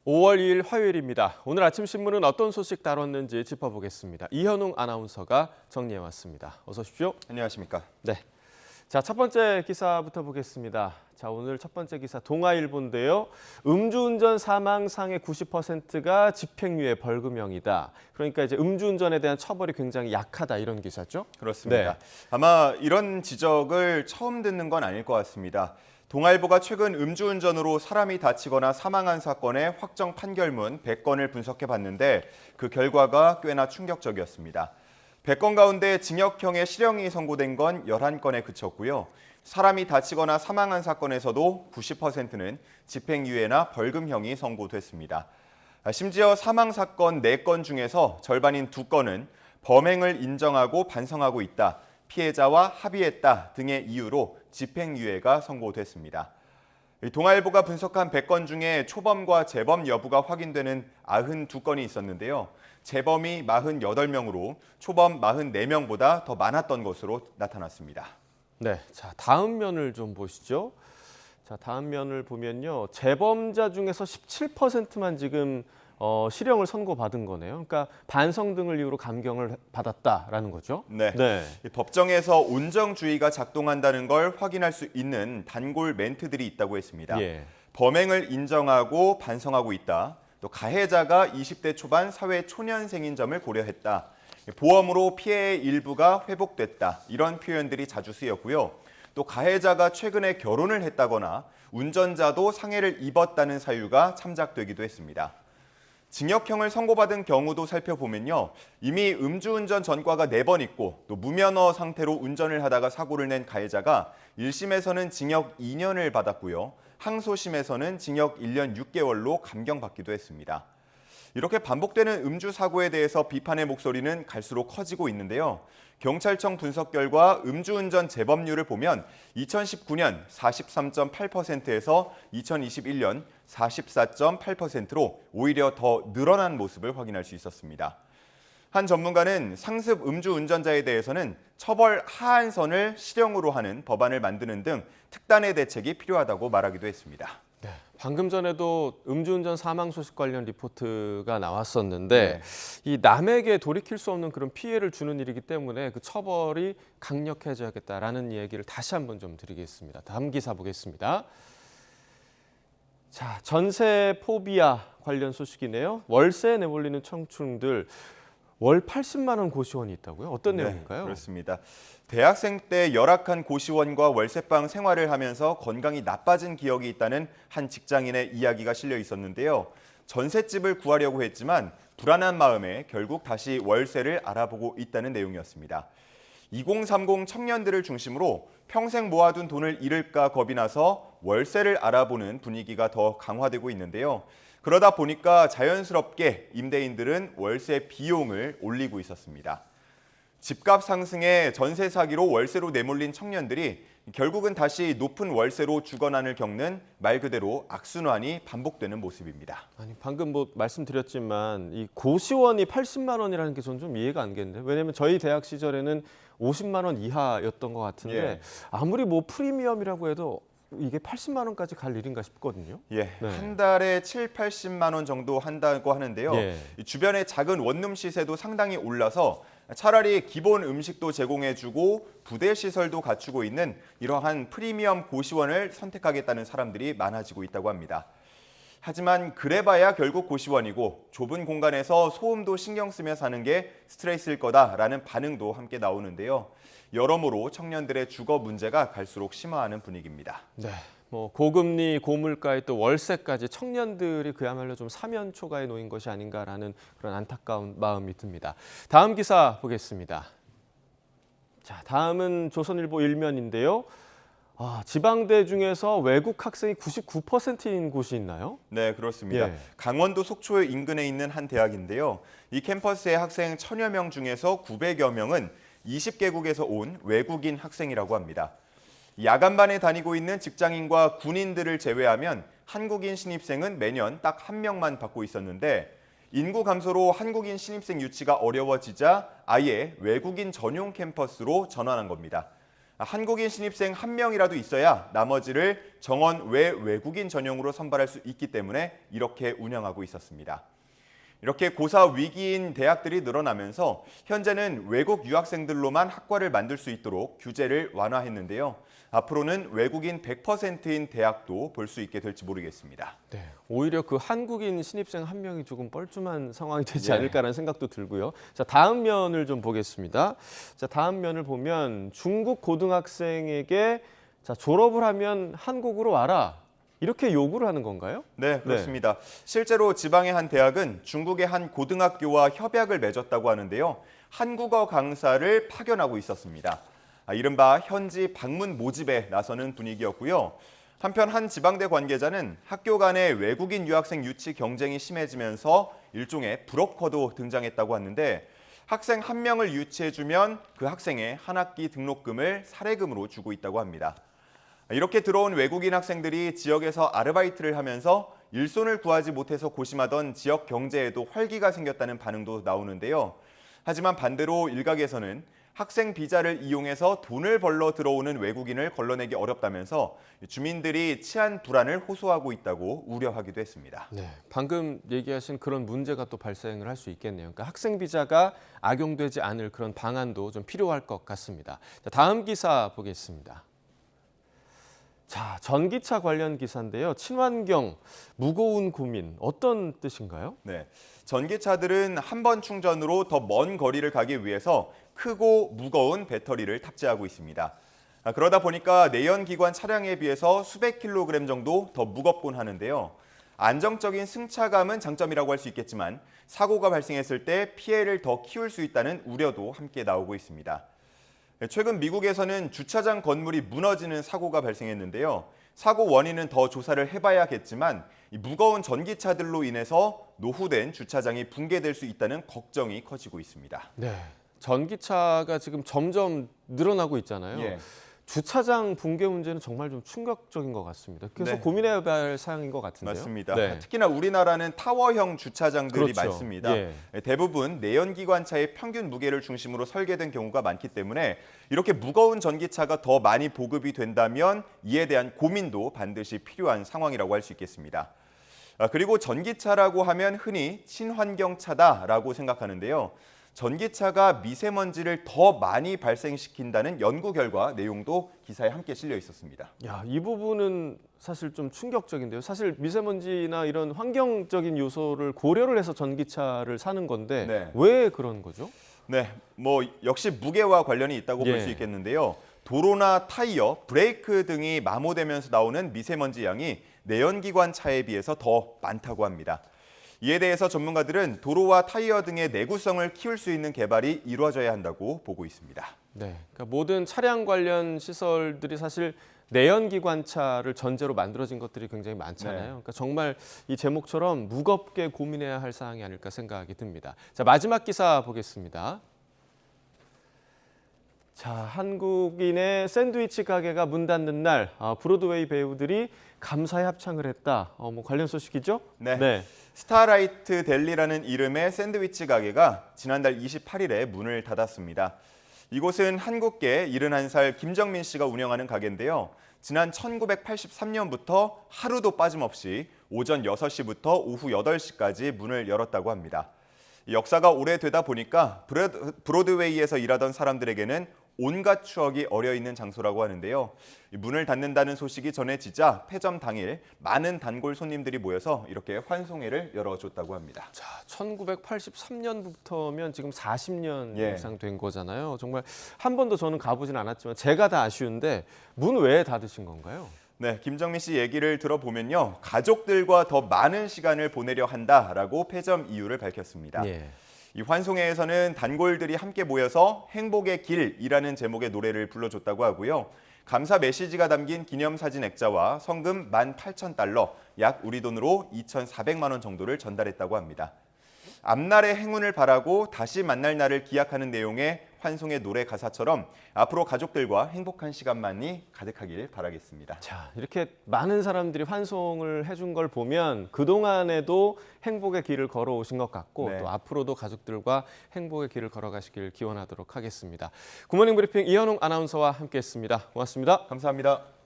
5월 2일 화요일입니다. 오늘 아침 신문은 어떤 소식 다뤘는지 짚어보겠습니다. 이현웅 아나운서가 정리해왔습니다. 어서 오십시오. 안녕하십니까. 네. 자, 첫 번째 기사부터 보겠습니다. 자, 오늘 첫 번째 기사 동아일보인데요. 음주운전 사망상의 90%가 집행유예 벌금형이다. 그러니까 이제 음주운전에 대한 처벌이 굉장히 약하다 이런 기사죠? 그렇습니다. 네. 아마 이런 지적을 처음 듣는 건 아닐 것 같습니다. 동아일보가 최근 음주운전으로 사람이 다치거나 사망한 사건의 확정 판결문 100건을 분석해 봤는데 그 결과가 꽤나 충격적이었습니다. 100건 가운데 징역형의 실형이 선고된 건 11건에 그쳤고요. 사람이 다치거나 사망한 사건에서도 90%는 집행유예나 벌금형이 선고됐습니다. 심지어 사망사건 4건 중에서 절반인 2건은 범행을 인정하고 반성하고 있다, 피해자와 합의했다 등의 이유로 집행유예가 선고됐습니다. 동아일보가 분석한 100건 중에 초범과 재범 여부가 확인되는 92건이 있었는데요. 재범이 48명으로 초범 44명보다 더 많았던 것으로 나타났습니다. 네. 자, 다음 면을 좀 보시죠. 자, 다음 면을 보면요. 재범자 중에서 17%만 지금 실형을 선고받은 거네요. 그러니까 반성 등을 이유로 감경을 받았다라는 거죠. 네. 네. 법정에서 온정주의가 작동한다는 걸 확인할 수 있는 단골 멘트들이 있다고 했습니다. 예. 범행을 인정하고 반성하고 있다. 또 가해자가 20대 초반 사회 초년생인 점을 고려했다. 보험으로 피해의 일부가 회복됐다. 이런 표현들이 자주 쓰였고요. 또 가해자가 최근에 결혼을 했다거나 운전자도 상해를 입었다는 사유가 참작되기도 했습니다. 징역형을 선고받은 경우도 살펴보면요. 이미 음주운전 전과가 4번 있고 또 무면허 상태로 운전을 하다가 사고를 낸 가해자가 1심에서는 징역 2년을 받았고요. 항소심에서는 징역 1년 6개월로 감경받기도 했습니다. 이렇게 반복되는 음주 사고에 대해서 비판의 목소리는 갈수록 커지고 있는데요. 경찰청 분석 결과 음주운전 재범률을 보면 2019년 43.8%에서 2021년 44.8%로 오히려 더 늘어난 모습을 확인할 수 있었습니다. 한 전문가는 상습 음주운전자에 대해서는 처벌 하한선을 실형으로 하는 법안을 만드는 등 특단의 대책이 필요하다고 말하기도 했습니다. 네. 방금 전에도 음주운전 사망 소식 관련 리포트가 나왔었는데 이 남에게 돌이킬 수 없는 그런 피해를 주는 일이기 때문에 그 처벌이 강력해져야겠다라는 얘기를 다시 한번 좀 드리겠습니다. 다음 기사 보겠습니다. 자, 전세 포비아 관련 소식이네요. 월세 내몰리는 청춘들 월 80만 원 고시원이 있다고요? 어떤 내용인가요? 그렇습니다. 대학생 때 열악한 고시원과 월세방 생활을 하면서 건강이 나빠진 기억이 있다는 한 직장인의 이야기가 실려 있었는데요. 전셋집을 구하려고 했지만 불안한 마음에 결국 다시 월세를 알아보고 있다는 내용이었습니다. 2030 청년들을 중심으로 평생 모아둔 돈을 잃을까 겁이 나서 월세를 알아보는 분위기가 더 강화되고 있는데요. 그러다 보니까 자연스럽게 임대인들은 월세 비용을 올리고 있었습니다. 집값 상승에 전세 사기로 월세로 내몰린 청년들이 결국은 다시 높은 월세로 주거난을 겪는 말 그대로 악순환이 반복되는 모습입니다. 아니, 방금 뭐 말씀드렸지만 이 고시원이 80만 원이라는 게 저는 좀 이해가 안 되는데, 왜냐면 저희 대학 시절에는 50만 원 이하였던 것 같은데 예. 아무리 뭐 프리미엄이라고 해도 이게 80만 원까지 갈 일인가 싶거든요. 예, 네. 한 달에 7, 80만 원 정도 한다고 하는데요. 예. 이 주변의 작은 원룸 시세도 상당히 올라서 차라리 기본 음식도 제공해주고 부대 시설도 갖추고 있는 이러한 프리미엄 고시원을 선택하겠다는 사람들이 많아지고 있다고 합니다. 하지만 그래봐야 결국 고시원이고 좁은 공간에서 소음도 신경 쓰며 사는 게 스트레스일 거다라는 반응도 함께 나오는데요. 여러모로 청년들의 주거 문제가 갈수록 심화하는 분위기입니다. 네. 뭐 고금리, 고물가에 또 월세까지 청년들이 그야말로 좀 사면초가에 놓인 것이 아닌가라는 그런 안타까운 마음이 듭니다. 다음 기사 보겠습니다. 자, 다음은 조선일보 일면인데요. 지방대 중에서 외국 학생이 99%인 곳이 있나요? 네, 그렇습니다. 예. 강원도 속초 인근에 있는 한 대학인데요. 이 캠퍼스의 학생 1000여 명 중에서 900여 명은 20개국에서 온 외국인 학생이라고 합니다. 야간반에 다니고 있는 직장인과 군인들을 제외하면 한국인 신입생은 매년 딱 1명만 받고 있었는데 인구 감소로 한국인 신입생 유치가 어려워지자 아예 외국인 전용 캠퍼스로 전환한 겁니다. 한국인 신입생 1명이라도 있어야 나머지를 정원 외 외국인 전용으로 선발할 수 있기 때문에 이렇게 운영하고 있었습니다. 이렇게 고사 위기인 대학들이 늘어나면서 현재는 외국 유학생들로만 학과를 만들 수 있도록 규제를 완화했는데요. 앞으로는 외국인 100%인 대학도 볼 수 있게 될지 모르겠습니다. 네, 오히려 그 한국인 신입생 1명이 조금 뻘쭘한 상황이 되지 예. 않을까라는 생각도 들고요. 자, 다음 면을 좀 보겠습니다. 자, 다음 면을 보면 중국 고등학생에게 자, 졸업을 하면 한국으로 와라. 이렇게 요구를 하는 건가요? 네, 그렇습니다. 실제로 지방의 한 대학은 중국의 한 고등학교와 협약을 맺었다고 하는데요. 한국어 강사를 파견하고 있었습니다. 이른바 현지 방문 모집에 나서는 분위기였고요. 한편 한 지방대 관계자는 학교 간의 외국인 유학생 유치 경쟁이 심해지면서 일종의 브로커도 등장했다고 하는데 학생 1명을 유치해주면 그 학생의 한 학기 등록금을 사례금으로 주고 있다고 합니다. 이렇게 들어온 외국인 학생들이 지역에서 아르바이트를 하면서 일손을 구하지 못해서 고심하던 지역 경제에도 활기가 생겼다는 반응도 나오는데요. 하지만 반대로 일각에서는 학생 비자를 이용해서 돈을 벌러 들어오는 외국인을 걸러내기 어렵다면서 주민들이 치안 불안을 호소하고 있다고 우려하기도 했습니다. 네, 방금 얘기하신 그런 문제가 또 발생을 할 수 있겠네요. 그러니까 학생 비자가 악용되지 않을 그런 방안도 좀 필요할 것 같습니다. 자, 다음 기사 보겠습니다. 자, 전기차 관련 기사인데요. 친환경, 무거운 고민, 어떤 뜻인가요? 네, 전기차들은 한 번 충전으로 더 먼 거리를 가기 위해서 크고 무거운 배터리를 탑재하고 있습니다. 그러다 보니까 내연기관 차량에 비해서 수백 킬로그램 정도 더 무겁곤 하는데요. 안정적인 승차감은 장점이라고 할 수 있겠지만 사고가 발생했을 때 피해를 더 키울 수 있다는 우려도 함께 나오고 있습니다. 최근 미국에서는 주차장 건물이 무너지는 사고가 발생했는데요. 사고 원인은 더 조사를 해봐야겠지만 이 무거운 전기차들로 인해서 노후된 주차장이 붕괴될 수 있다는 걱정이 커지고 있습니다. 네, 전기차가 지금 점점 늘어나고 있잖아요. 예. 주차장 붕괴 문제는 정말 좀 충격적인 것 같습니다. 그래서 네. 고민해봐야 할 사항인 것 같은데요. 맞습니다. 네. 특히나 우리나라는 타워형 주차장들이 그렇죠. 많습니다. 예. 대부분 내연기관차의 평균 무게를 중심으로 설계된 경우가 많기 때문에 이렇게 무거운 전기차가 더 많이 보급이 된다면 이에 대한 고민도 반드시 필요한 상황이라고 할 수 있겠습니다. 그리고 전기차라고 하면 흔히 친환경차다라고 생각하는데요. 전기차가 미세먼지를 더 많이 발생시킨다는 연구 결과 내용도 기사에 함께 실려 있었습니다. 야, 이 부분은 사실 좀 충격적인데요. 사실 미세먼지나 이런 환경적인 요소를 고려를 해서 전기차를 사는 건데 네. 왜 그런 거죠? 네, 역시 무게와 관련이 있다고 볼 수 예. 있겠는데요. 도로나 타이어, 브레이크 등이 마모되면서 나오는 미세먼지 양이 내연기관 차에 비해서 더 많다고 합니다. 이에 대해서 전문가들은 도로와 타이어 등의 내구성을 키울 수 있는 개발이 이루어져야 한다고 보고 있습니다. 네, 그러니까 모든 차량 관련 시설들이 사실 내연기관차를 전제로 만들어진 것들이 굉장히 많잖아요. 네. 그러니까 정말 이 제목처럼 무겁게 고민해야 할 사항이 아닐까 생각이 듭니다. 자, 마지막 기사 보겠습니다. 자, 한국인의 샌드위치 가게가 문 닫는 날, 브로드웨이 배우들이 감사의 합창을 했다. 관련 소식이죠? 네. 스타라이트 델리라는 이름의 샌드위치 가게가 지난달 28일에 문을 닫았습니다. 이곳은 한국계 71살 김정민 씨가 운영하는 가게인데요. 지난 1983년부터 하루도 빠짐없이 오전 6시부터 오후 8시까지 문을 열었다고 합니다. 역사가 오래되다 보니까 브로드웨이에서 일하던 사람들에게는 온갖 추억이 어려있는 장소라고 하는데요. 문을 닫는다는 소식이 전해지자 폐점 당일 많은 단골 손님들이 모여서 이렇게 환송회를 열어줬다고 합니다. 자, 1983년부터면 지금 40년 예. 이상 된 거잖아요. 정말 한 번도 저는 가보진 않았지만 제가 다 아쉬운데 문 왜 닫으신 건가요? 네, 김정민 씨 얘기를 들어보면요. 가족들과 더 많은 시간을 보내려 한다라고 폐점 이유를 밝혔습니다. 예. 이 환송회에서는 단골들이 함께 모여서 행복의 길이라는 제목의 노래를 불러줬다고 하고요. 감사 메시지가 담긴 기념사진 액자와 성금 18,000달러, 약 우리 돈으로 2,400만 원 정도를 전달했다고 합니다. 앞날의 행운을 바라고 다시 만날 날을 기약하는 내용의 환송의 노래 가사처럼 앞으로 가족들과 행복한 시간만이 가득하길 바라겠습니다. 자, 이렇게 많은 사람들이 환송을 해준 걸 보면 그동안에도 행복의 길을 걸어오신 것 같고 네. 또 앞으로도 가족들과 행복의 길을 걸어가시길 기원하도록 하겠습니다. 굿모닝 브리핑 이현웅 아나운서와 함께했습니다. 고맙습니다. 감사합니다.